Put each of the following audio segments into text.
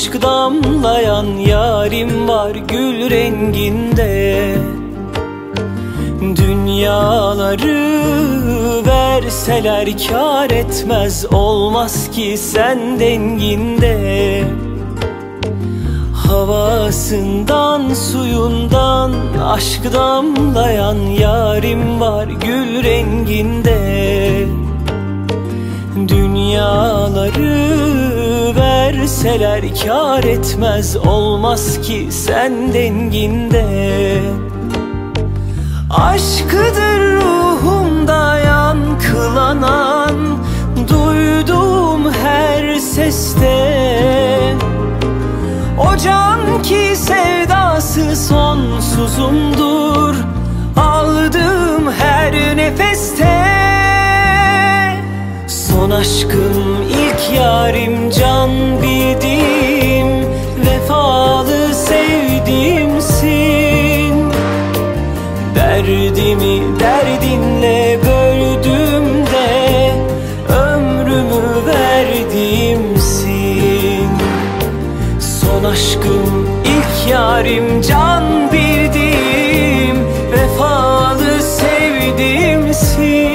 aşk damlayan yarim var gül renginde. Dünyaları verseler kâr etmez, olmaz ki sen denginde. Havasından suyundan aşk damlayan yarim var gül renginde. Dünyaları verseler kâr etmez, olmaz ki sen denginde. Aşkıdır ruhumda yankılanan, duyduğum her seste. O can ki sevdası sonsuzumdur, aldığım her nefeste. Son aşkım, ilk yarim, can bildiğim, vefalı sevdiğimsin. Derdimi derdinle böldüğümde ömrümü verdiğimsin. Son aşkım, ilk yarim, can bildiğim, vefalı sevdiğimsin.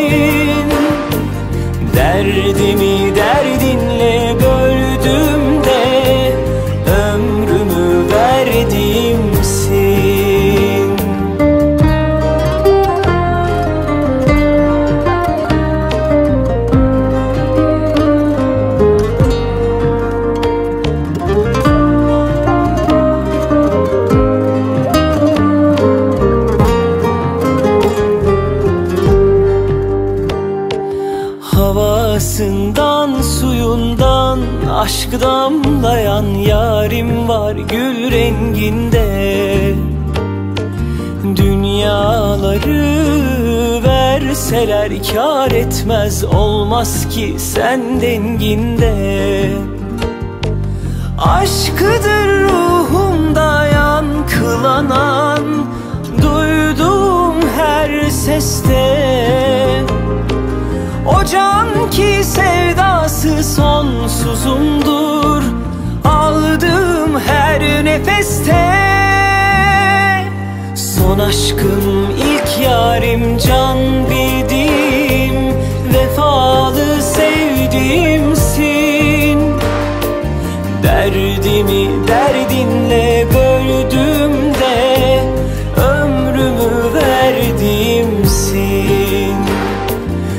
Derdimi derdinle böldüğümde ömrümü verdiğimsin. Havasından suyundan aşk damlayan yarim var gül renginde. Dünyaları verseler kâr etmez, olmaz ki sen denginde. Aşkıdır ruhumda yankılanan, duyduğum her seste. O can ki sevdası sonsuzumdur, aldığım her nefeste. Son aşkım, ilk yarim, can bildiğim, vefalı sevdiğimsin. Derdimi derdinle böldüğümde ömrümü verdiğimsin.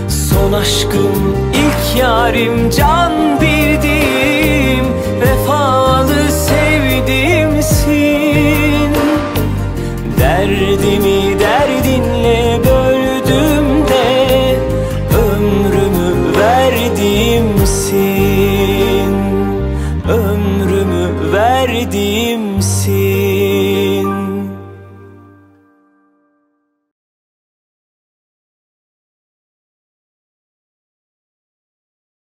Son aşkım, ilk yarim, can